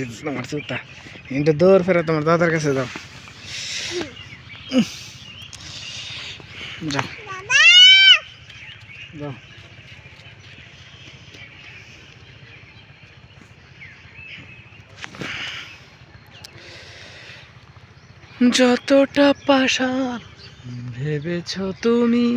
দিচ্ছে তোমার জুতা। এটা দৌড় ফেরা তোমার দাদার কাছে যাও, যাও যাও। যতটা পাষাণ ভেবেছ তুমি,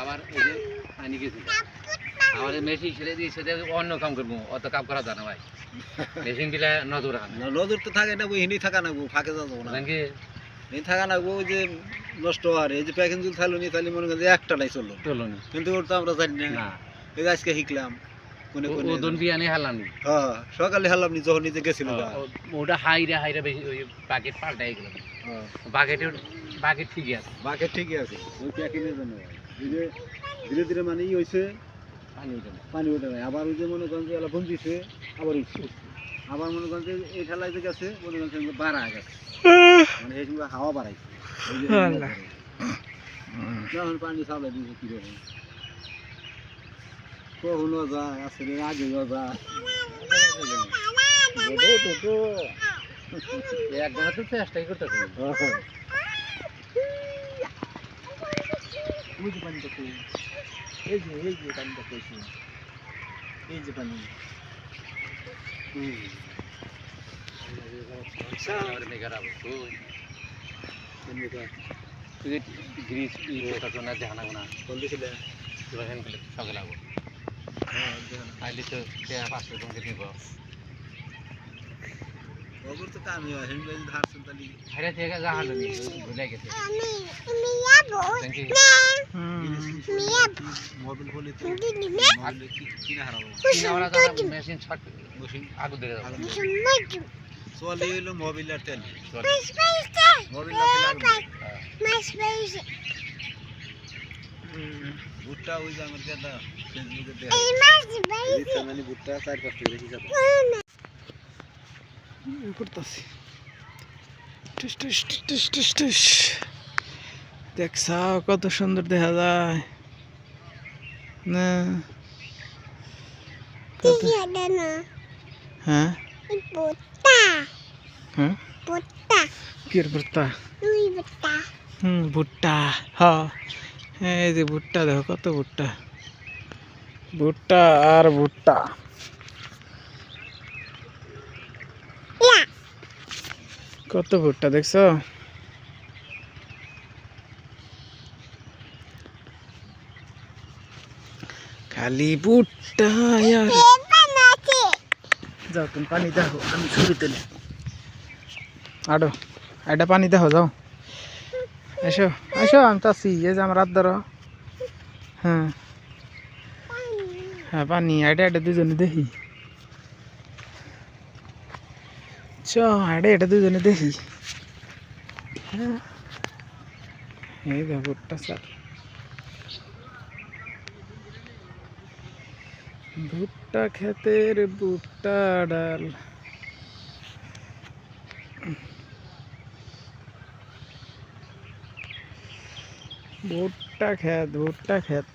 আবার পানি গেছে আমাদের মেশিন ছেড়ে দিয়ে সেটা অন্য কাম করবো, অত কাম করা যায় না ভাই। মেশিন দিলে নজর রাখা নজর তো থাকে না, হিনি থাকা না ফাঁকে যাবো না, হিনি থাকা না ওই যে নষ্ট আর এই যে প্যাকেজ থাকলো নি তাহলে মনে করেন একটা নাই চললো চলো না, কিন্তু ওর তো আমরা জানি না। এই আজকে শিখলাম সকালে হারলাম নি যখন নিজে গেছিল ওটা হাইরা হাইরা বেশি ওই বাকেট পাল্টাই গেল। বাকেট ঠিকই আছে, বাকেট ঠিকই আছে ওই প্যাকেজের জন্য। ধীরে ধীরে মানে ই হয়েছে পানি ওঠে নাই। আবার ওই যে মনে করেন যে এলা বঞ্চিছে আবার উঠছে, আবার মনে করেন যে এই ঠেলায় যে গেছে মনে করেন বাড়া গেছে, মানে এই সময় হাওয়া বাড়াইছে যখন পানি সামনে দিয়েছে কিরকম কখনো যায় আসলে আগে যায় একবার তো চেষ্টাই করতেছে। ওই যে পানিটা এই যে পানিটা পেয়েছি, এই যে পানি সকালে আগে আইলে তো 500 টাকা দিব। ওগুলো তো কামই হয়, হেন্ডেল ধারছেন তাহলে হাইরা থেকে যা হালো নি ভুলে গেছে। মোবাইল বলি তো কিনা হারাবো, কিনা যারা মেশিন শর্ট মেশিন আগুন ধরে যাবে চলে হইলো মোবাইল আর তেল, মোবাইল ভুট্টা ওই যে আমার দাদা ফেসবুকে দেখা মানে ভুট্টা 4-5 টাকা দেখি যাবে করতেছি। দেখছা কত সুন্দর দেখা যায় না? হ্যাঁ হ্যাঁ কি ভুট্টা? ভুট্টা, হ্যাঁ এই যে ভুট্টা দেখো কত ভুট্টা, ভুট্টা আর ভুট্টা। কত ভুট্টা দেখছো? খালি ভুট্টা। যাও তুমি পানি দেখো, আমি ছবি তুলি। আডো এটা পানি দেখো, যাও এসো এসো, আমি তো আছি, এই যে আমার রাত ধরো। হ্যাঁ হ্যাঁ পানি এটা দুজনে দেখি, চ এটা দুজনে দেখি। হ্যাঁ এই দেখো ভুট্টা স্যার, ভুট্টা ক্ষেতের ভুট্টা ডাল। ভুট্টা ক্ষেত, ভুট্টা ক্ষেত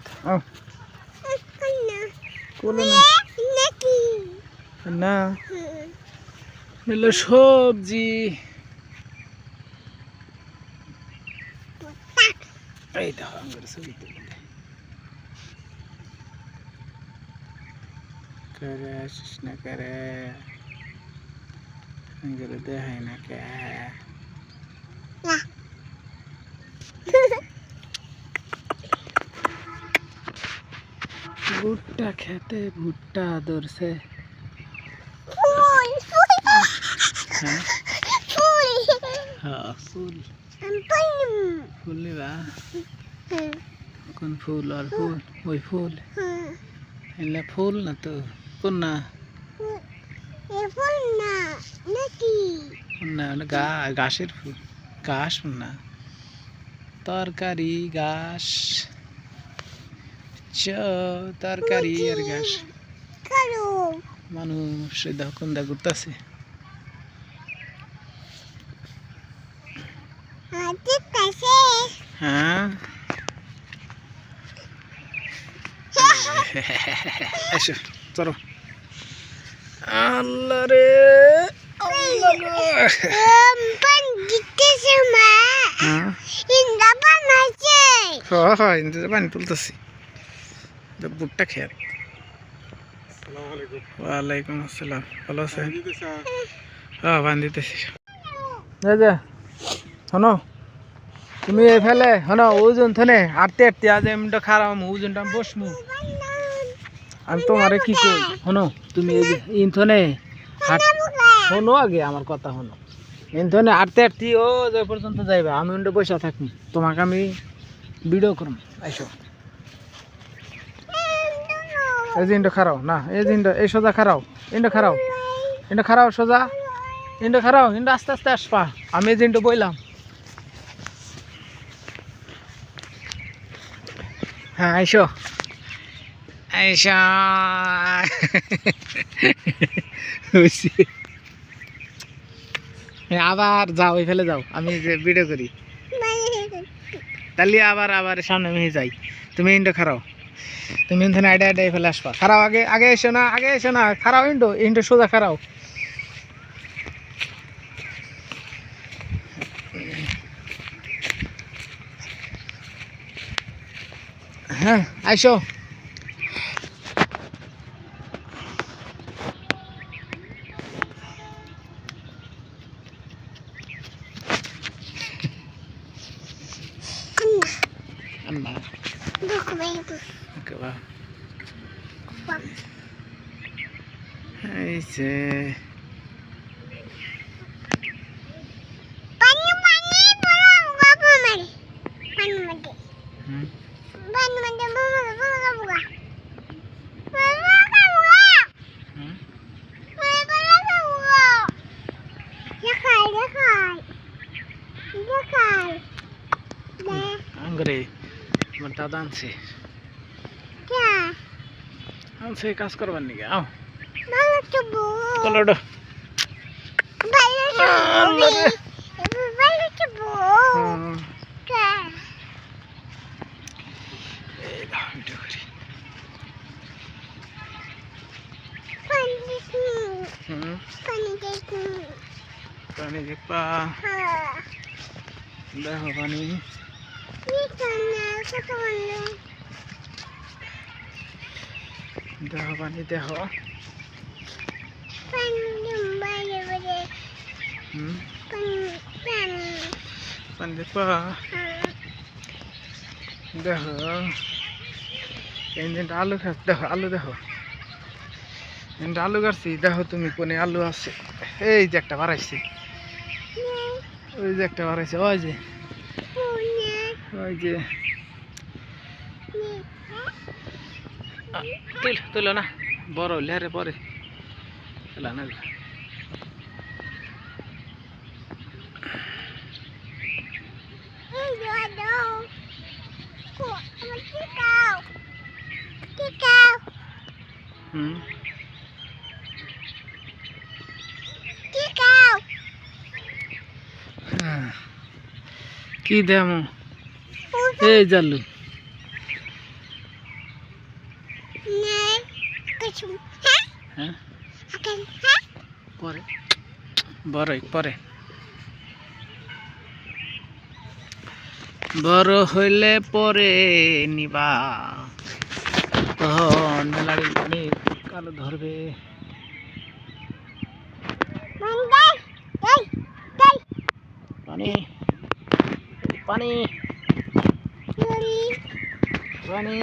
না সবজি। এই দেখো আমার ছবি তুলে করে আসিস না করে দেখাই না কে। ভুট্টা খেতে ভুট্টা ধরছে। হ্যাঁ ফুল ফুল নিবা? কোন ফুল? আর ফুল ওই ফুল এলে ফুল না তো, কোন না ঘাসের ফুল, ঘাস না তরকারি ঘাস। তরকারি আর ঘাস মানুষ দেখো কোনটা ঘুরতেছে হ্যাঁ এসো চলো আল্লাহ রে আল্লাহ গো। হ্যাঁ হয় পানি তুলতেছি বুটটা খেয়ে ওয়ালাইকুম আসসালাম ভালো আছে হ্যাঁ বান দিতেছি শোনো তুমি এই ফেলে শোনো ওজন থানে আটতে আটতে আজ এমনটা খারাপ ওজনটা বসমু আমি তোমারে কি কই শোনো তুমি এই যে ইনথনে শোনো আগে আমার কথা শোনো ইনথনে আটতে আটতে ও যে পর্যন্ত যাইবা আমি ওটা বসে থাকবো তোমাকে আমি ভিডিও করব আইসো এই জিনটা খারাও না এই জিনটা এই সোজা খারাও ইনটা খারাও সোজা ইনটা খারাও ইনটা আস্তে আস্তে আসবা আমি এই জিনটা বইলাম হ্যাঁ আইসো আইসা আবার যাও ওই ফেলে যাও আমি যে ভিডিও করি তাহলে আবার আবার সামনে আমি যাই তুমি ইন্ডো খারাও তুমি ইন্থনে আইডা আইডা ফেলে আসবা খারাও আগে আগে এসো না খারাও ইন্ডো সোজা খারাও হ্যাঁ আইসো Anna. Okay, wow. Hai se. Pani pulang apa mari? Pani mati. Pani mati pulang buka. Angry. Mata danse. Kya? Anse kas korban ni gao. Balu coba. Kolodo. Balu coba. Balu coba. Kya? Eh, dah video kari. Pani tu. Pani tu. Pani dekpa. Dah pani. Ni sana satu mana? Dah pani dah. Pani jumbai berde. Pani. Pani dekpa. Dah. Ini alu khas dah alu dah. Ini alu garsi dah tu mi kone alu ase. Hey, jakta baraisi. ওই যে একটা বাড়াইছে ওই যে তুলো না বড় হইলে আরে পরে তুলা না কি দেমো এই জালু হ্যাঁ পরে বড় হইলে পরে নিবা তখন মেলাড়ি অনেক কালো ধরবে পানি পানি পানি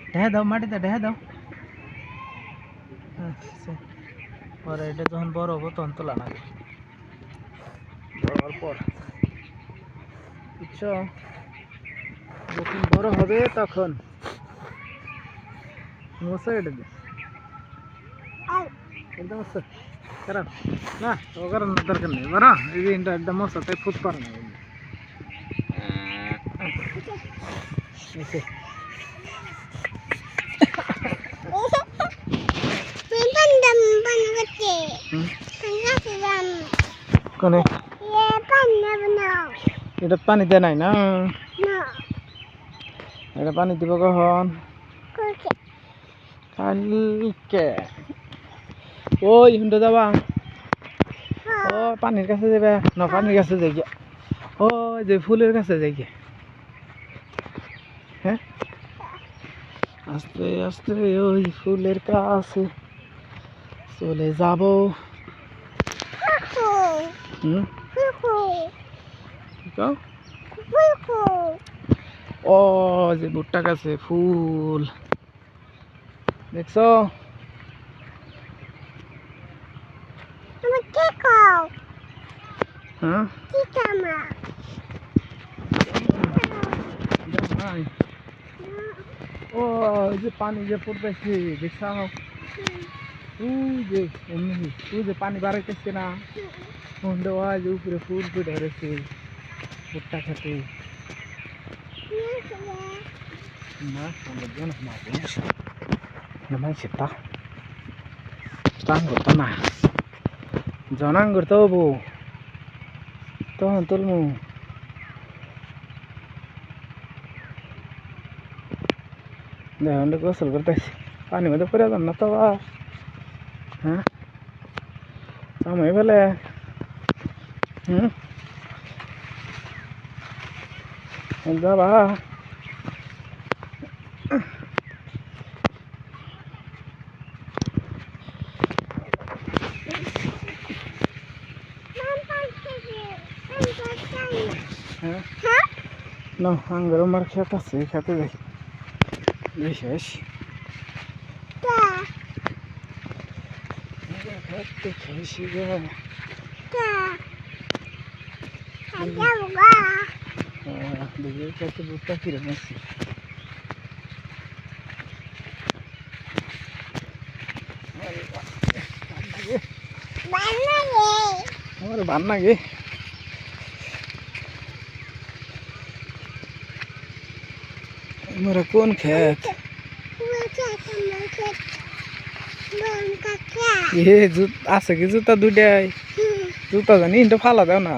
ঢেহে দাও মাটিতে ঢেহে দাও পরে এটা যখন বড় হবো তখন তোলা লাগে বড় হওয়ার পর বুঝছো যখন বড় হবে তখন মশা এটা দে একদম মশা কারণ না ও কারণ দরকার নেই বড় এই যে একদম মশা তাই ফুট পারে না কোনে এটা পানি দেয় নাই না এটা পানি দিব কখন কালকে ওই শুনতে যাবা ও পানির কাছে যাবে না পানির কাছে যাই গিয়া ও যে ফুলের কাছে যাই গিয়া হ্যাঁ আস্তে আস্তে ওই ফুলের কাছে চলে যাব ও যে ভুট্টা গাছে ফুল দেখছো হ্যাঁ ও যে পানি যে পড়তেছে দেখছো যে এমনি যে পানি বাড়াইতেছে না দেওয়া যে উপরে ফুল ফুটে ধরেছে ভুট্টা খেতে না আমরা মাছ তা করতো না জনাং করতে হবো তখন তুলমু দেখুন গোসল করতেছি পানি মধ্যে পড়ে যান না তো হ্যাঁ আমি ফেলে যাবা না আঙ্গুর আমার খেত আছে খেতে দেখি শেষ খেয়েছি দেখি কত ভুট্টা কিরম আছে আমার বান্না গে मेरा कौन खेत ये আছে কি জুতা দুটাই জুতা জানি ইনটা ফালা দাও না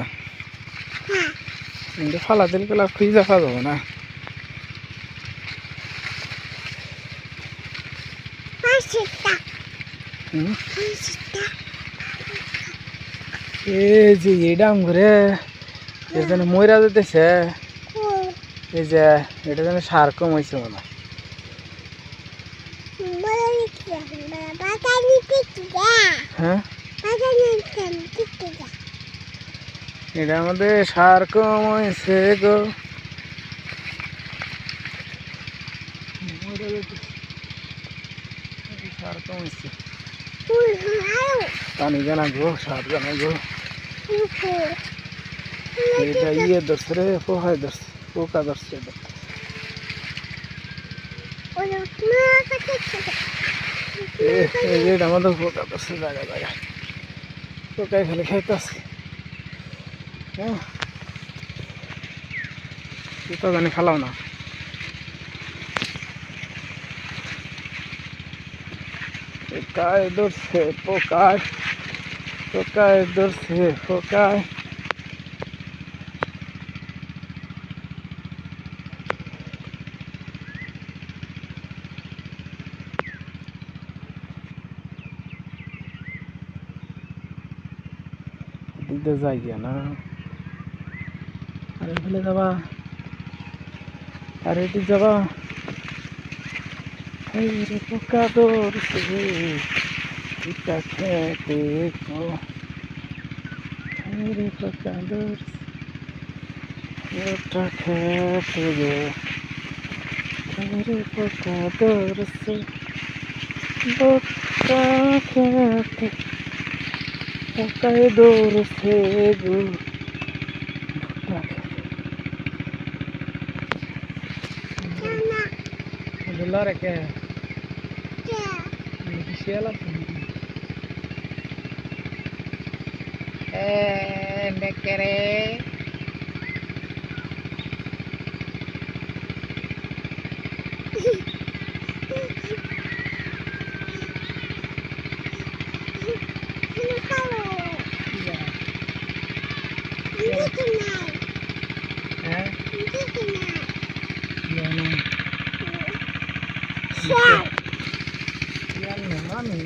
ইনটা ফালা দিলে পেলা খুঁজে ফা যাবো না এই যে এডাম ঘুরে এখানে ময়রা যেতেছে এই যে এটা যেন সার কম হয়েছে মনে হ্যাঁ এটা আমাদের সার কম হয়েছে গো সার কম হয়েছে পানি জানা গো সার জানা গো এটা ইয়ে ধরছে রে পোহায় ধরছে পোকা ধরছে আমাদের পোকা ধরছে জায়গা জায়গা পোকায় খালি খাইতেছে হ্যাঁ জুতা জানি ফালাও না পোকায় ধরছে পোকায় পোকায় ধরছে পোকায় দিতে যাই গিয়া না আরে ফেলে যাবা আরে এটি যাবা এই রে পোকা ধরছে এটা খেতে मेरे पकादर ओटा खेत गो मेरे पकादर से ओटा खेत पकाए दूर से गो भुट्टा Mama, खेत लरे के yeah. Siapa sih? Nekere. Hello, hello. Iya. Ini kenal. Eh? Ini kenal. Iya nih. Siap. Iya nih, mami.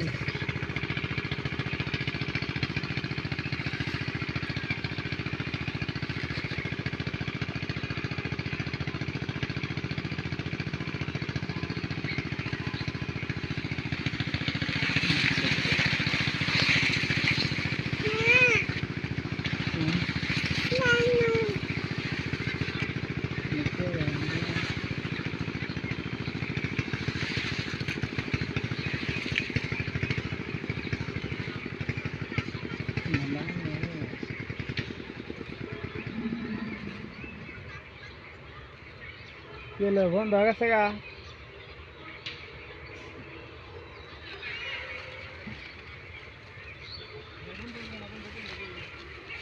Gila, bunda gak sega?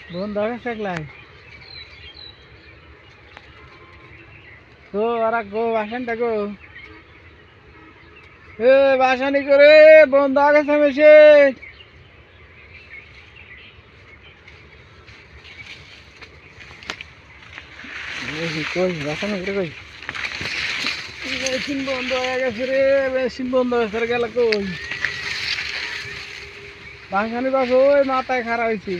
Bunda gak seglai? Go, arak go, basan ta go. Basani করে বন্ধ গেছে machine কই বাসানি করে কই machine বন্ধ হয়ে গেছে ray machine বন্ধ হয়ে গেল কই বাসানি বাস ওই মাথায় খারাপ হয়েছে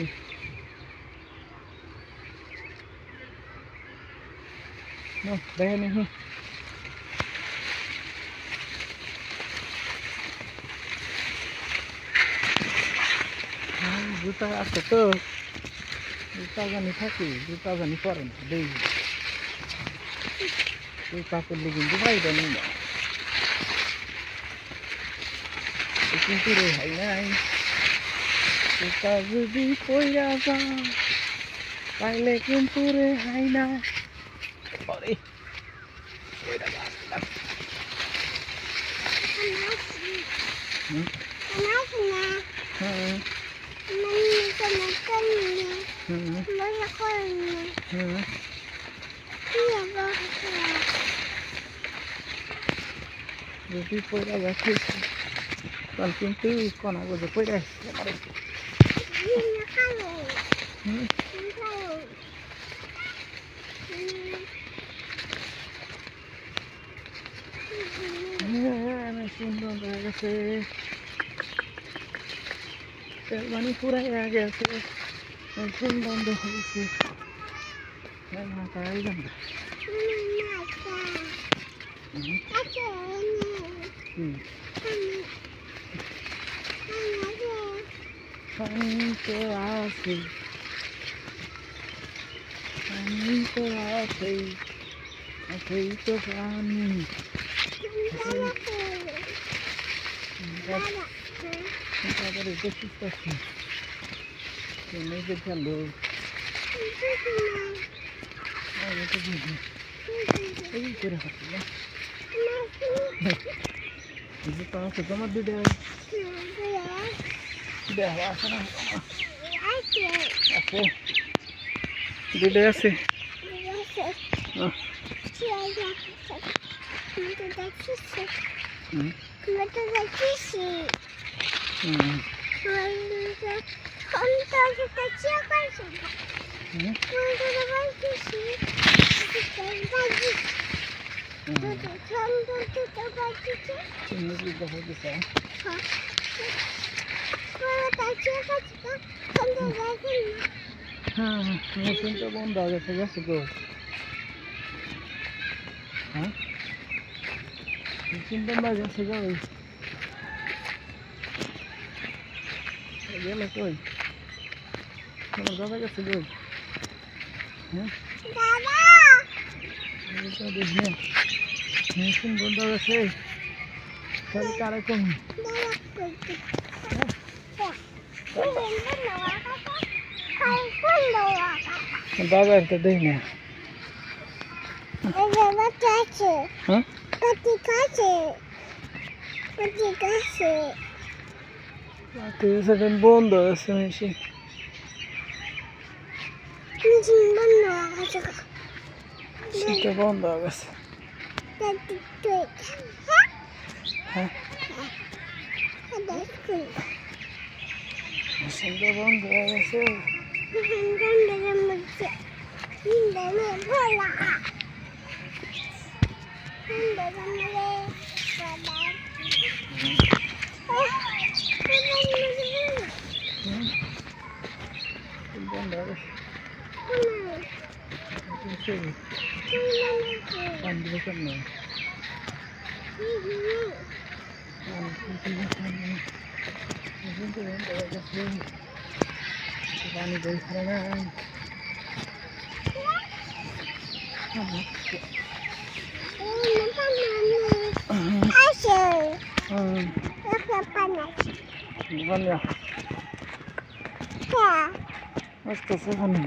দেখেনি জুতা আছে তো জুতা জানি থাকি জুতা জানি পরে না দেই জুতা করলে কিন্তু ফাইদা নেই না কিন্তু রে হাই নাই জুতা যদি পইরা যা তাইলে কিন্তু রে হাই না পরে পইরা যা হুম যদি পয়লা যাচ্ছে তখন কিন্তু কোনা বুঝে পয়লা সুন্দর হয়ে গেছে তেল পানি পুরাই গেছে মেশিন বন্ধ হয়েছে মাথায় যান পানি তো আছে পানি তো আছেই আছেই তো পানি তারপরে দেখছিস পাচ্ছি মেয়েদের খেলো এই করে হাঁটি না তো আছে তোমার দুটো দেহ আছে না আছে দুটো আছে হ্যাঁ মেশিনটা বন্ধ হয়ে গেছে গেছে গো হ্যাঁ মেশিন বন্ধ হয়ে গেছে গো গেলে কই তোমার দাদা গেছে গো হ্যাঁ দাদা এটা দেখি মেশিন বন্ধ হয়েছে তাহলে কারে কম দাদা একটা দেখি না হ্যাঁ সেদিন বন্ধ হয়েছে মেশিন সেটা বন্ধ হয়ে গেছে হ্যাঁ মেশিনটা বন্ধ হয়ে গেছে বন্ধ হয়ে গেছে পানি দোকান নেই পানি দোকান নেই আসতেছে পানি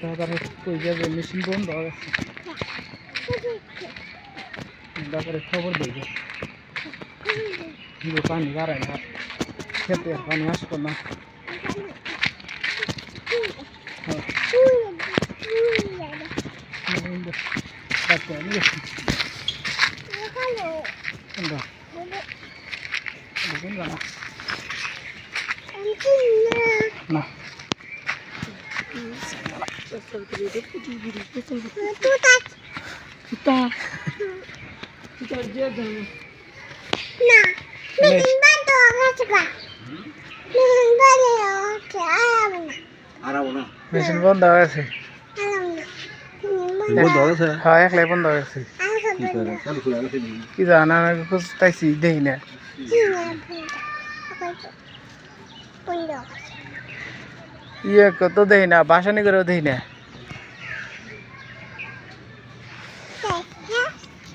তারপরে কই যাবে মেশিন বন্ধ হয়ে গেছে তারপরে খবর দেবে পানি বাড়ায় না খেতে পানি আসবো না না মেশিন বন্ধ হয়ে গেছে বন্ধ হয়ে গেছে হ্যাঁ একলাই বন্ধ হয়ে গেছে কি করে চালু করে গেছে কি জানা খুঁজতেছি দেখি না ইয়ে কত দেখি না বাসানি করেও দেখি না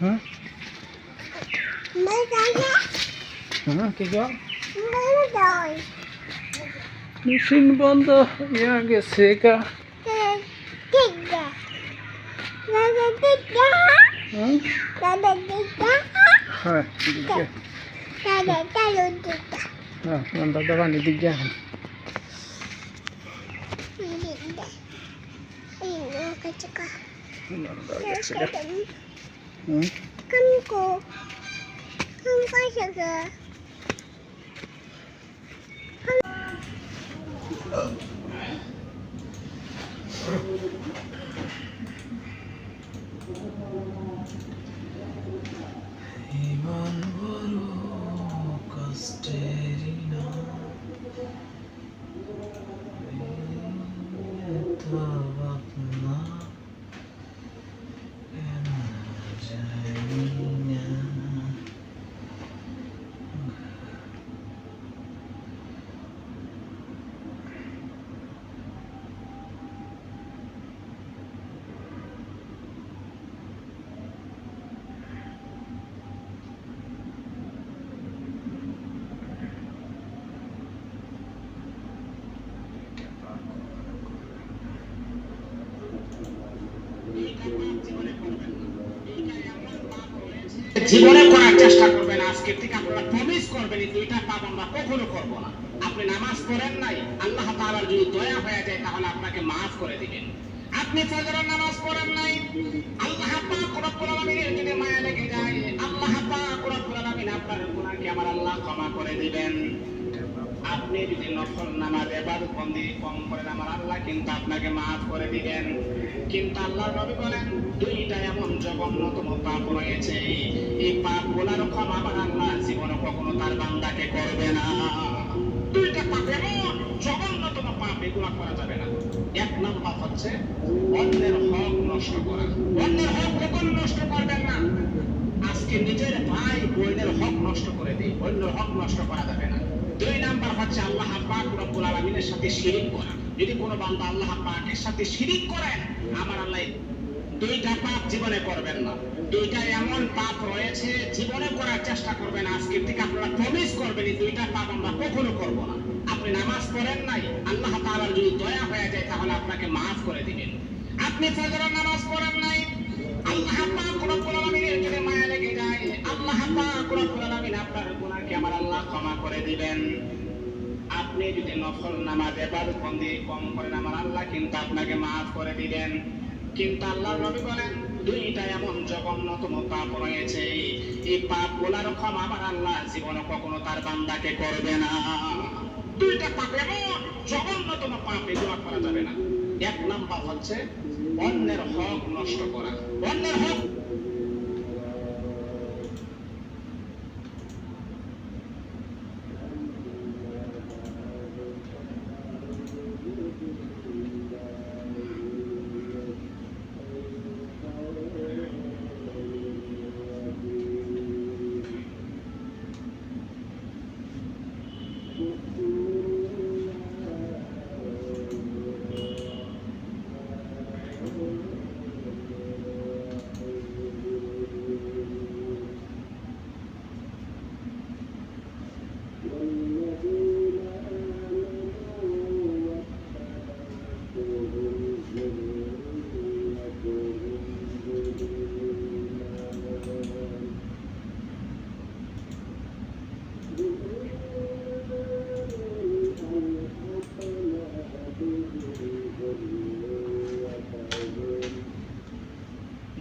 হুম কি মেশিন বন্ধ হয়ে গেছে কা হ্যাঁ দাদা পানি দিক যা ইমান বড় কষ্টের না তো আপনা কেন জানি না জীবনে করার চেষ্টা করবেন আজকে থেকে আপনারা প্রমিস করবেন এই দুইটা পাপ আমরা কখনো করব না আপনি নামাজ পড়েন নাই আল্লাহ তাআলার যদি দয়া হয়ে যায় তাহলে আপনাকে maaf করে দিবেন আপনি ফজরের নামাজ পড়েন নাই আল্লাহ পাক রব্বুল আলামিনের যদি মায়া লেগে যায় আল্লাহ পাক রব্বুল আলামিন আপনার গুনাহকে আমার আল্লাহ ক্ষমা করে দিবেন আপনি যদি নফল নামাজ ইবাদত বন্দি কম করেন আমার আল্লাহ কিন্তু আপনাকে মাফ করে দিবেন। কিন্তু আল্লাহর নবী বলেন দুইটা এমন জঘন্যতম পাপ রয়েছে, এই পাপগুলোর ক্ষমা আমার আল্লাহ জীবনে কখনো তার বান্দাকে করবে না। দুইটা পাপ এমন জঘন্যতম পাপ, এগুলো করা যাবে না। এক নম্বর হচ্ছে অন্যের হক নষ্ট করা। অন্যের হক কখনো নষ্ট করবেন না। আজকে নিজের ভাই বোনের হক নষ্ট করে দিই, অন্যের হক নষ্ট করা যাবে না। দুই নাম্বার হচ্ছে আল্লাহ পাক রব্বুল আলামিনের সাথে শিরিক করা। যদি কোনো বান্দা আল্লাহ পাকের সাথে শিরিক করেন আমার আল্লাহ দুইটা পাপ জীবনে করবেন না। দুইটা এমন পাপ রয়েছে জীবনে করার চেষ্টা করবেন, আজকের থেকে আপনারা প্রমিস করবেন এই দুইটা পাপ আমরা কখনো করব না। আপনি নামাজ পড়েন নাই, আল্লাহ তাআলার যদি দয়া হয়ে যায় তাহলে আপনাকে মাফ করে দিবেন। আপনি ফজরের নামাজ পড়েন নাই, আল্লাহ পাক রব্বুল আলামিনের যদি মায়া লেগে যায় আল্লাহ পাক রব্বুল আলামিন আপনার গুনাহকে আমার আল্লাহ ক্ষমা করে দিবেন। আপনি যদি নফল নামাজ ইবাদত বন্দি কম করেন আমার আল্লাহ কিন্তু আপনাকে মাফ করে দিবেন। কিন্তু আল্লাহর নবী বলেন দুইটা এমন জঘন্যতম পাপ রয়েছে, এই পাপগুলোর ক্ষমা আমার আল্লাহ জীবনে কখনো তার বান্দাকে করবে না। দুইটা পাপ এমন জঘন্যতম পাপ, এগুলো করা যাবে না। এক নাম্বার হচ্ছে অন্যের হক নষ্ট করা। অন্যের হক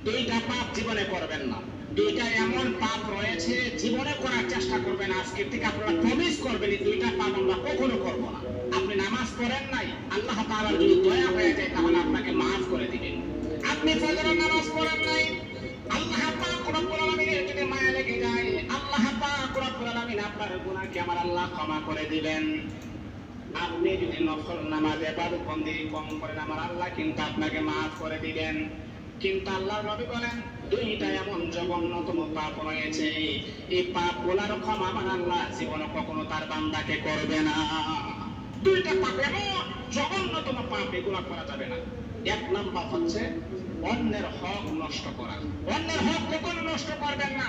দুইটা পাপ জীবনে করবেন না। দুইটা এমন পাপ রয়েছে জীবনে করার চেষ্টা করবেন, আজকের থেকে আপনারা প্রমিস করবেন এই দুইটা পাপ আমরা কখনো করব না। আপনি নামাজ পড়েন নাই, আল্লাহ তাআলার যদি দয়া হয়ে যায় তাহলে আপনাকে মাফ করে দিবেন। আপনি ফজরের নামাজ পড়েন নাই, আল্লাহ পাক রব্বুল আলামিনের যদি মায়া লেগে যায় আল্লাহ পাক রব্বুল আলামিন আপনার গুনাহকে আমার আল্লাহ ক্ষমা করে দিবেন। আপনি যদি নফল নামাজ ইবাদত বন্দি কম করেন আমার আল্লাহ কিন্তু আপনাকে মাফ করে দিবেন। কিন্তু আল্লাহর নবী বলেন দুইটা এমন জঘন্যতম পাপ রয়েছে, এই পাপগুলোর ক্ষমা আমার আল্লাহ জীবনে কখনো তার বান্দাকে করবে না। দুইটা পাপ এমন জঘন্যতম পাপ, এগুলো করা যাবে না। এক নাম্বার হচ্ছে অন্যের হক নষ্ট করা। অন্যের হক কখনো নষ্ট করবেন না।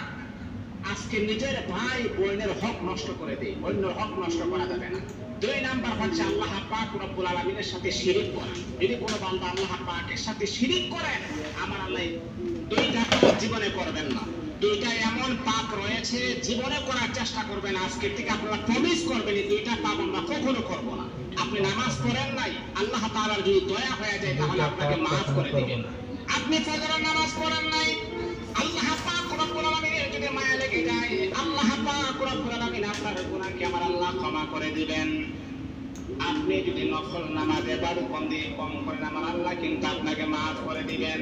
আজকে নিজের ভাই বোনের হক নষ্ট করে দিই, অন্যের হক নষ্ট করা যাবে না। দুই নাম্বার হচ্ছে আল্লাহ পাক রব্বুল আলামিনের সাথে শিরিক করা। যদি কোনো বান্দা আল্লাহ পাকের সাথে শিরিক করেন আমার আল্লাহ দুইটা পাপ জীবনে করবেন না। দুইটা এমন পাপ রয়েছে জীবনে করার চেষ্টা করবেন, আজকের থেকে আপনারা প্রমিস করবেন এই দুইটা পাপ আমরা কখনো করব না। আপনি নামাজ পড়েন নাই, আল্লাহ তাআলার যদি দয়া হয়ে যায় তাহলে আপনাকে মাফ করে দিবেন। আপনি ফজরের নামাজ পড়েন নাই, আল্লাহ পাক রব্বুল আলামিনের যদি মায়া লেগে যায় আল্লাহ পাক রব্বুল আলামিন আপনার গুনাহকে আমার আল্লাহ ক্ষমা করে দিবেন। আপনি যদি নফল নামাজ ইবাদত বন্দি কম করেন আমার আল্লাহ কিন্তু আপনাকে মাফ করে দিবেন।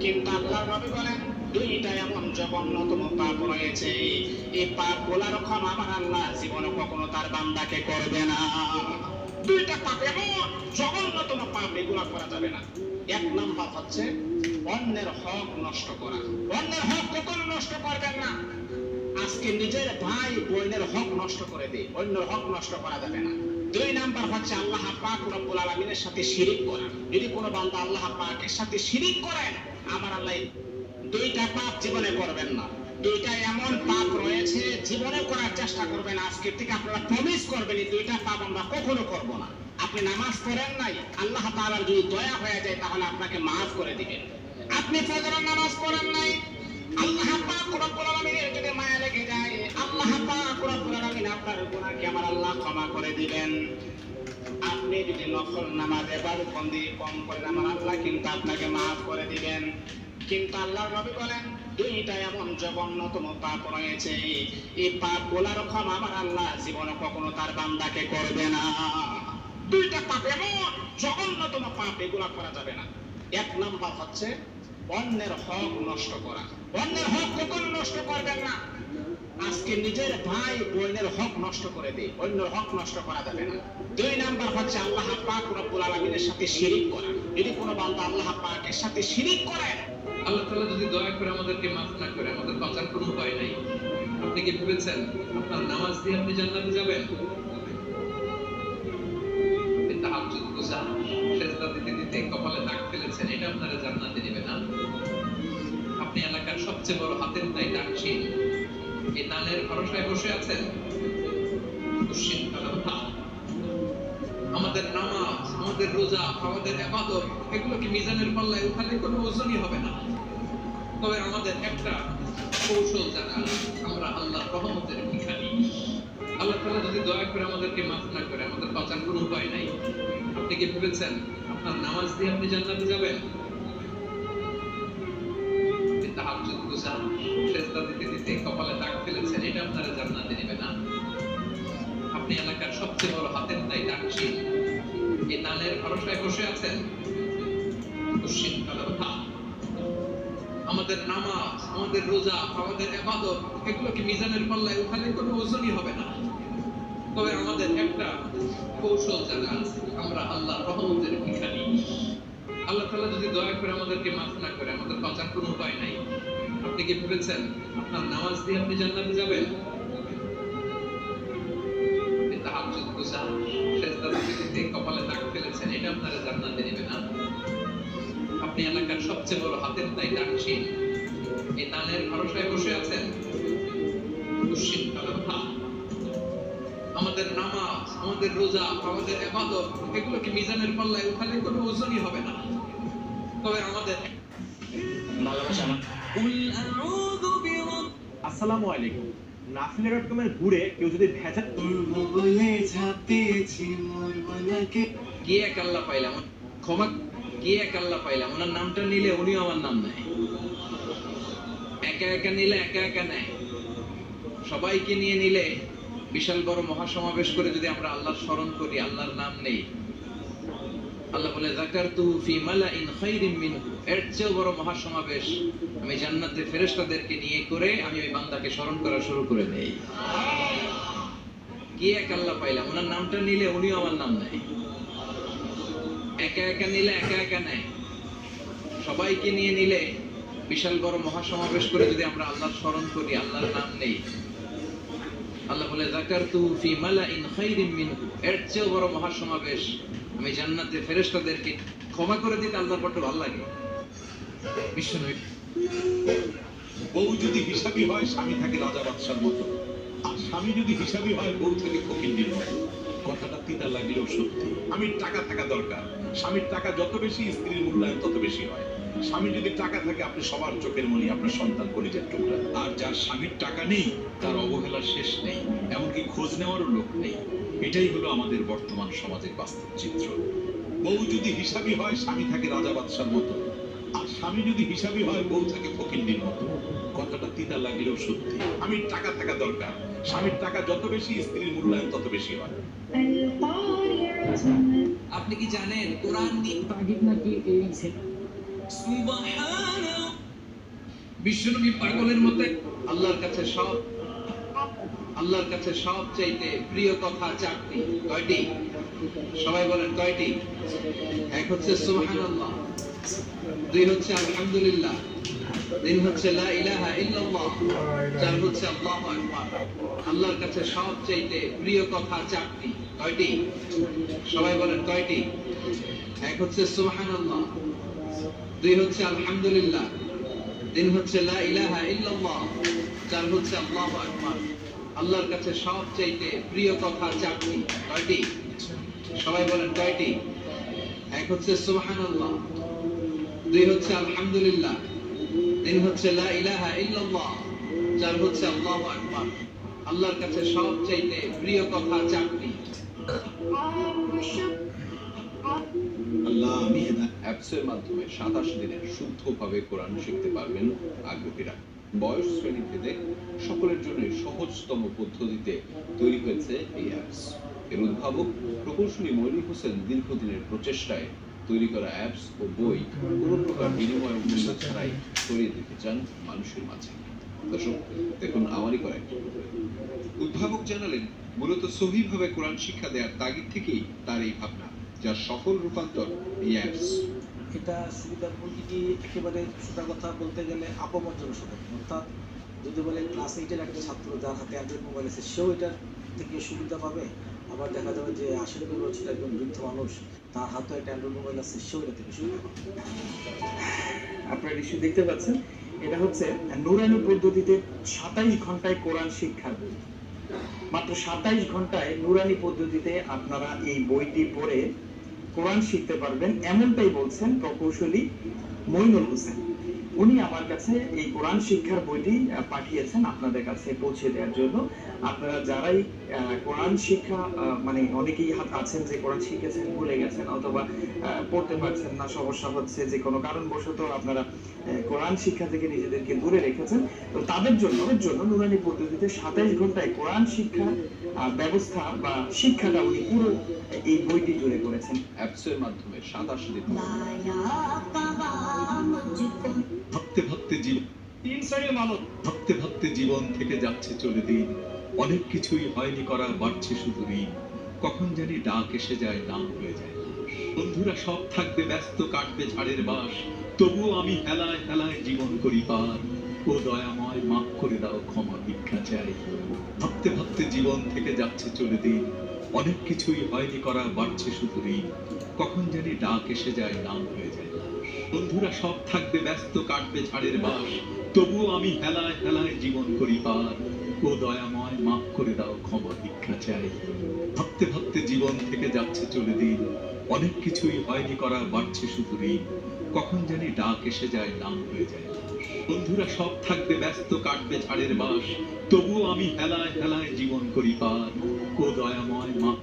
কিন্তু আল্লাহর নবী বলেন দুইটা এমন জঘন্যতম পাপ রয়েছে, এই পাপগুলোর ক্ষমা আমার আল্লাহ জীবনে কখনো তার বান্দাকে করবে না। দুইটা পাপ এমন জঘন্যতম পাপ, এগুলো করা যাবে না। এক নাম্বার হচ্ছে অন্যের হক নষ্ট করা। অন্যের হক কখনো নষ্ট করবেন না। আজকে নিজের ভাই বোনের হক নষ্ট করে দিই, অন্যের হক নষ্ট করা যাবে না। দুই নাম্বার হচ্ছে আল্লাহ পাক রব্বুল আলামিনের সাথে শিরিক করা। যদি কোনো বান্দা আল্লাহ পাকের সাথে শিরিক করেন আমার আল্লাহ দুইটা পাপ জীবনে করবেন না। দুইটা এমন পাপ রয়েছে জীবনে করার চেষ্টা করবেন, আজকের থেকে আপনারা প্রমিস করবেন এই দুইটা পাপ আমরা কখনো করব না। আপনি নামাজ পড়েন নাই, আল্লাহ তাআলার যদি দয়া হয়ে যায় তাহলে আপনাকে মাফ করে দিবেন। আপনি ফজরের নামাজ পড়েন নাই, আল্লাহ পাক রব্বুল আলামিনের যদি মায়া লেগে যায় আল্লাহ পাক রব্বুল আলামিন আপনার গুনাহকে আমার আল্লাহ ক্ষমা করে দিবেন। আপনি যদি নফল নামাজ ইবাদত বন্দি কম করেন আমার আল্লাহ কিন্তু আপনাকে মাফ করে দিবেন। কিন্তু আল্লাহর নবী বলেন দুইটা এমন জঘন্যতম পাপ রয়েছে, এই পাপ গুলার ক্ষমা আমার আল্লাহ জীবনে কখনো তার বান্দাকে করবে না। দুইটা পাপ এমন জঘন্যতম পাপ, এগুলা করা যাবে না। এক নাম্বার হচ্ছে অন্যের হক নষ্ট করা। অন্যের হক কখনো নষ্ট করবেন না। আজকে নিজের ভাই বোনের হক নষ্ট করে দেয়, অন্যের হক নষ্ট করা যাবে না। দুই নাম্বার হচ্ছে আল্লাহ পাক রব্বুল আলামিনের সাথে শিরিক করা। যদি কোনো বান্দা আল্লাহ পাকের সাথে শিরিক করে, আল্লাহ তাআলা যদি দয়া করে আমাদেরকে মাফ না করে, আমাদের বাঁচার কোনো উপায় নাই। আপনি কি ভেবেছেন আপনার নামাজ দিয়ে আপনি জান্নাতে যাবেন? আপনি তাহাজ্জুদ গুজা সেজদা দিতে দিতে কপালে দাগ ফেলেছেন, এটা আপনারা জান্নাতে নেবে না। আপনি এলাকার সবচেয়ে বড় হাতের তাই দানশীল, এই দানের ভরসায় বসে আছেন। দুশ্চিন্তার কথা। আমাদের নামাজ, আমাদের রোজা, আমাদের ইবাদত, এগুলো কি মিজানের পাল্লায় উঠালে কোনো ওজনই হবে না। তবে আমাদের একটা কৌশল জানা, আমরা আল্লাহর রহমতের ভিখারি। আল্লাহ তাআলা যদি দয়া করে আমাদেরকে মাফ না করে, আমাদের বাঁচার কোনো উপায় নাই। আপনি কি ভেবেছেন আপনার নামাজ দিয়ে আপনি জান্নাতে যাবেন? তাহাজ্জুদ গুজা সেজদা দিতে দিতে কপালে দাগ ফেলেছেন, এটা আপনারা জান্নাতে নেবে না। আপনি এলাকার সবচেয়ে বড় হাতের তাই দানশীল, এই দানের ভরসায় বসে আছেন। দুশ্চিন্তার কথা। আমাদের নামাজ, আমাদের রোজা, আমাদের ইবাদত, এগুলো কি মিজানের পাল্লায় উঠালে কোনো ওজনই হবে না। তবে আমাদের একটা কৌশল জানা আছে, আমরা আল্লাহর রহমতের ভিখারি। আল্লাহ তাআলা যদি দয়া করে আমাদেরকে মাফ না করে, আমাদের বাঁচার কোনো উপায় নাই। আপনি কি ভেবেছেন আপনার নামাজ দিয়ে আপনি জান্নাতে যাবেন? তাহাজ্জুদ গুজা সেজদা দিতে দিতে কপালে দাগ ফেলেছেন, এটা আপনারা জান্নাতে নেবে না। আপনি এলাকার সবচেয়ে বড় হাতের তাই দানশীল, এই দানের ভরসায় বসে আছেন। দুশ্চিন্তার কথা। আমাদের নামাজ, আমাদের রোজা, আমাদের ইবাদত, এগুলো কি মিজানের পাল্লায় উঠালে কোনো ওজনই হবে না। তবে আমাদের আসসালামু আলাইকুম। নাফিলা.com-এর ঘুরে কেউ যদি ভেজা কি এক আল্লাহ পাইলাম, ক্ষমা কি এক আল্লাহ পাইলাম, ওনার নামটা নিলে উনিও আমার নাম নেয়। একা একা নিলে একা একা নেয়, সবাইকে নিয়ে নিলে বিশাল বড় মহাসমাবেশ করে যদি আমরা আল্লাহর স্মরণ করি, আল্লাহর নাম নেই, আল্লাহ বলে যাকারতুহু ফি মালাইন খায়রিন মিনহু, এর চেয়ে বড় মহাসমাবেশ আমি জান্নাতে ফেরেশতাদেরকে নিয়ে করে আমি ওই বান্দাকে স্মরণ করা শুরু করে দেই। কি এক আল্লাহ পাইলাম, ওনার নামটা নিলে উনিও আমার নাম নেয়। একা একা নিলে একা একা নেয়, সবাইকে নিয়ে নিলে বিশাল বড় মহাসমাবেশ করে যদি আমরা আল্লাহর স্মরণ করি, আল্লাহর নাম নেই, আল্লাহ বলে যাকারতুহু ফি মালাইন খায়রিন মিনহু, এর চেয়ে বড় মহাসমাবেশ আমি জান্নাতে ফেরেশতাদেরকে ক্ষমা করে দিতে আল্লাহর বড় ভালো লাগে। বিশ্বনবী বউ যদি হিসাবী হয় স্বামী থাকে রাজা বাদশার মতো, আর স্বামী যদি হিসাবী হয় বউ থাকে ফকিন্নির মতো। কথাটা তিতা লাগলেও সত্যি। স্বামীর টাকা থাকা দরকার। স্বামীর টাকা যত বেশি, স্ত্রীর মূল্যায়ন তত বেশি হয়। স্বামী যদি টাকা থাকে, আপনি সবার চোখের মণি, আপনার সন্তান কলিজার টুকরা। আর যার স্বামীর টাকা নেই, তার অবহেলার শেষ নেই, এমনকি খোঁজ নেওয়ারও লোক নেই। এটাই হলো আমাদের বর্তমান সমাজের বাস্তব চিত্র। বউ যদি হিসাবী হয় স্বামী থাকে রাজা বাদশার মতো, আর স্বামী যদি হিসাবী হয় বউ থাকে ফকিন্নির মতো। কথাটা তিতা লাগলেও সত্যি। স্বামীর টাকা থাকা দরকার। স্বামীর টাকা যত বেশি, স্ত্রীর মূল্যায়ন তত বেশি হয়। আপনি কি জানেন কোরআন তাগিদ নাকি এই সুবহানাল্লাহ, বিশ্বনবী পাগলের মতে আল্লাহর কাছে সবচাইতে প্রিয় কথা চারটি। কয়টি? সবাই বলেন কয়টি? এক হচ্ছে সুবহানাল্লাহ, দুই হচ্ছে আলহামদুলিল্লাহ, তিন হচ্ছে লা ইলাহা ইল্লাল্লাহ, চার হচ্ছে আল্লাহু আকবার। আল্লাহর কাছে সবচাইতে প্রিয় কথা চারটি। কয়টি? সবাই বলেন কয়টি? এক হচ্ছে সুবহানাল্লাহ, দুই হচ্ছে আলহামদুলিল্লাহ, তিন হচ্ছে লা ইলাহা ইল্লাল্লাহ, চার হচ্ছে আল্লাহু আকবার। আল্লাহর কাছে সবচাইতে প্রিয় কথা চারটি। কয়টি? সবাই বলেন কয়টি? এক হচ্ছে সুবহানাল্লাহ, দুই হচ্ছে আলহামদুলিল্লাহ, তিন হচ্ছে লা ইলাহা ইল্লাল্লাহ, চার হচ্ছে আল্লাহু আকবার। আল্লাহর কাছে সবচাইতে প্রিয় কথা চারটি। আল্লাহ আমি হেদায়েত অ্যাপসের মাধ্যমে 27 দিনের শুদ্ধভাবে কোরআন শিখতে পারবেন আগ্রহীরা। বয়স শ্রেণী ভেদে সকলের জন্য সহজতম পদ্ধতিতে তৈরি হয়েছে এই অ্যাপস। এর উদ্ভাবক প্রকৌশলী মইনুল হোসেন দীর্ঘদিনের প্রচেষ্টায় তৈরি করা অ্যাপস ও বই কোনো প্রকার বিনিময় ও মূল্য ছাড়াই ছড়িয়ে দিতে চান মানুষের মাঝে। দর্শক দেখুন আমারই করা একটি উদ্ভাবক জানালেন, মূলত সহিভাবে কোরআন শিক্ষা দেওয়ার তাগিদ থেকেই তার এই ভাবনা, যার সফল রূপান্তর এই অ্যাপস। এটা সুবিধার বলতে কি একেবারে সোজা কথা বলতে গেলে আপমর্যাদা সতর্ক, অর্থাৎ যদি বলে ক্লাস 8-এর একটা ছাত্র যার হাতে অ্যান্ড্রয়েড মোবাইল আছে সেও এটার থেকে সুবিধা পাবে, আবার দেখা যাবে যে 80-90 বছর একজন বৃদ্ধ মানুষ তার হাতে একটা অ্যান্ড্রয়েড মোবাইল আছে সেও এটা থেকে সুবিধা পাবে। আপনারা নিশ্চয়ই দেখতে পাচ্ছেন এটা হচ্ছে নুরানি পদ্ধতিতে 27 ঘন্টায় কোরআন শিক্ষার বই। মাত্র 27 ঘন্টায় নুরানি পদ্ধতিতে আপনারা এই বইটি পড়ে কোরআন শিখতে পারবেন, এমনটাই বলছেন প্রকৌশলী মইনুল হোসেন। উনি আমার কাছে এই কোরআন শিক্ষার বইটি পাঠিয়েছেন আপনাদের কাছে পৌঁছে দেওয়ার জন্য। আপনারা যারাই কোরআন শিক্ষা মানে অনেকেই আছেন যে কোরআন শিখেছেন ভুলে গেছেন অথবা পড়তে পারছেন না, সমস্যা হচ্ছে যে কোনো কারণবশত আপনারা কোরআন শিক্ষা থেকে নিজেদেরকে দূরে রেখেছেন, তো তাদের জন্য নুরানি পদ্ধতিতে 27 ঘন্টায় কোরআন শিক্ষার ব্যবস্থা বা শিক্ষাটা উনি পুরো এই বইটি জুড়ে করেছেন। অ্যাপসের মাধ্যমে 27 দিন ভাবতে ভাবতে জীবন 3 শ্রেণীর মানুষ ভাবতে ভাবতে জীবন থেকে যাচ্ছে চলে দিন, অনেক কিছুই হয়নি করা, বাড়ছে শুধু ঋণ। কখন জানি ডাক এসে যায়, নাম হয়ে যায় লাশ। বন্ধুরা সব থাকবে ব্যস্ত, কাটবে ঝাড়ের বাস, তবুও আমি হেলায় হেলায় জীবন করি পার। ও দয়াময় মাফ করে দাও, ক্ষমা ভিক্ষা চাই। ভাবতে ভাবতে জীবন থেকে যাচ্ছে চলে দিন, অনেক কিছুই হয়নি করা, বাড়ছে শুধু ঋণ। কখন জানি ডাক এসে যায়, নাম হয়ে যায় লাশ। বন্ধুরা সব থাকবে ব্যস্ত, কাটবে ঝাড়ের বাস, তবুও আমি হেলায় হেলায় জীবন করি পার। ও দয়াময় মাফ করে দাও, ক্ষমা ভিক্ষা চাই। ভাবতে ভাবতে জীবন থেকে যাচ্ছে চলে দিন, অনেক কিছুই হয়নি করা, বাড়ছে শুধু ঋণ। কখন জানি ডাক এসে যায়, নাম হয়ে যায় লাশ। বন্ধুরা সব থাকবে ব্যস্ত, কাটবে ঝাড়ের বাস, তবুও আমি হেলায় হেলায় জীবন করি পার। ও দয়াময় মাফ।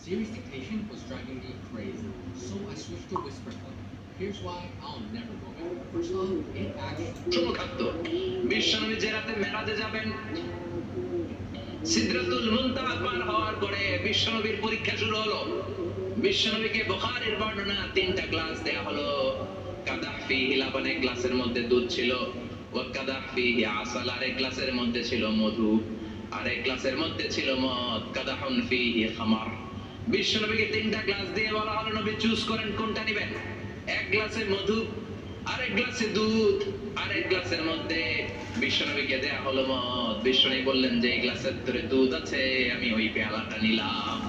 Siri's dictation was driving me crazy, so I switched to whisper phone. Here's why I'll never go back. First off, it actually সমখাদ্য বিশ্বনবী যে রাতে মেরাজে যাবেন, সিদরাতুল মুনতাহা পার হওয়ার পরে বিশ্বনবীর পরীক্ষা শুরু হলো। বিশ্বনবীকে বুখারীর বর্ণনা 3টা গ্লাস দেয়া হলো। কাদাহ ফিহি লাবান, এক গ্লাসের মধ্যে দুধ ছিল, ওয়া কাদাহ ফিহি আসাল, আর এক গ্লাসের মধ্যে ছিল মধু, আর এক গ্লাসের মধ্যে ছিল মদ। কাদাহুন ফিহি খামার। বিশ্বনবীকে 3টা গ্লাস দিয়ে বলা হলো, নবী চুজ করেন কোনটা নেবেন। এক গ্লাসে মধু, আরেক গ্লাসে দুধ, আরেক গ্লাসের মধ্যে বিশ্বনবীকে দেয়া হলো মদ। বিশ্বনবী বললেন যে এই গ্লাসের ভিতরে দুধ আছে, আমি ওই পেয়ালাটা নিলাম।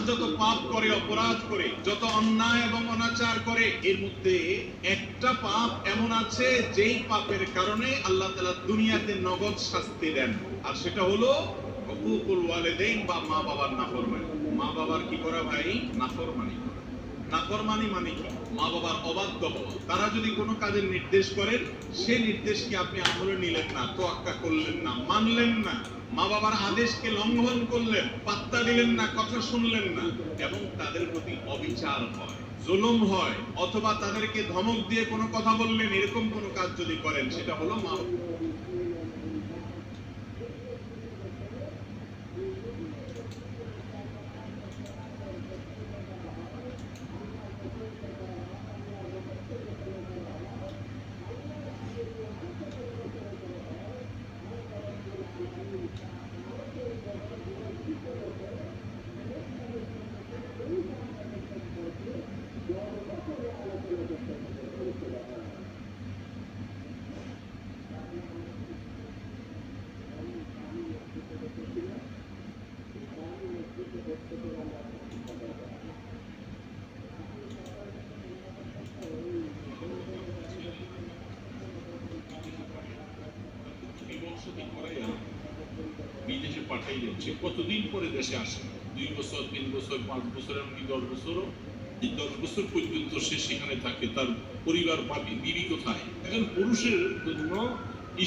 যত পাপ করে, অপরাধ করে, যত অন্যায় এবং অনাচার করে, এর মধ্যে একটা পাপ এমন আছে যেই পাপের কারণে আল্লাহ তাআলা দুনিয়াতে নগদ শাস্তি দেন, আর সেটা হলো হুকুকুল ওয়ালিদাইন বা মা বাবার নাফরমানি। মা বাবার কি করা ভাই? নাফরমানি করা। নাফরমানি মানে কি? মা বাবার অবাধ্য হওয়া। তারা যদি কোনো কাজের নির্দেশ করেন, সেই নির্দেশকে আপনি আমলে নিলেন না, তোয়াক্কা করলেন না, মানলেন না, মা বাবার আদেশকে লঙ্ঘন করলেন, পাত্তা দিলেন না, কথা শুনলেন না, এবং তাদের প্রতি অবিচার হয়, জুলুম হয়, অথবা তাদেরকে ধমক দিয়ে কোনো কথা বললেন, এরকম কোনো কাজ যদি করেন, সেটা হলো মা বিদেশে পাঠাইলেন, সে কতদিন পরে দেশে আসে? 2 বছর, 3 বছর, 5 বছর, এমনকি 10 বছরও। এই 10 বছর পর্যন্ত সে সেখানে থাকে, তার পরিবার পাবে, বিবি কোথায়? একজন পুরুষের জন্য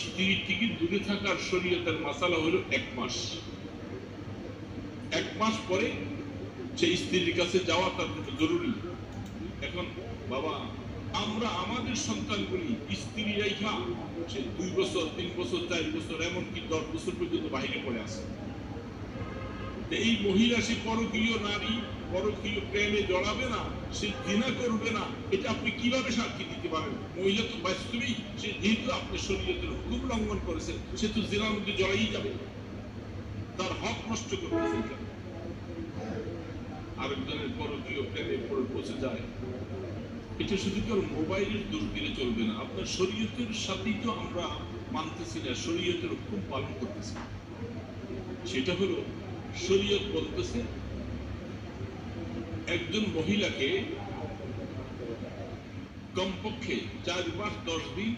স্ত্রীর থেকে দূরে থাকার শরীয়তের মাসালা হলো 1 মাস। 1 মাস পরে সেই স্ত্রীর কাছে যাওয়া তার জন্য জরুরি। এখন বাবা, আমরা আমাদের সন্তানগুলি স্ত্রী রাইখা সে 2 বছর, 3 বছর, 4 বছর, এমনকি 10 বছর পর্যন্ত বাহিরে পড়ে আছে। এই মহিলা, সে পরকীয় নারী, পরকীয় প্রেমে জড়াবে না, সে ঘৃণা করবে না, এটা আপনি কিভাবে সাক্ষী দিতে পারেন? মহিলা তো বাস্তবেই, সে যেহেতু আপনি শরীয়তের হুকুম লঙ্ঘন করেছেন, সে তো জিনার মধ্যে জড়াই যাবে, তার হক নষ্ট করতেছেন। আরেকজনের পরকীয় প্রেমে পৌঁছে যায়, এটা শুধু কেউ মোবাইলের দোষ দিলে চলবে না। আপনার শরীয়তের সাথেই তো আমরা মানতেছি না, শরীয়তের হুকুম পালন করতেছি। সেটা হলো, শরীয়ত বলতেছে একজন মহিলাকে কমপক্ষে 4 মাস 10 দিন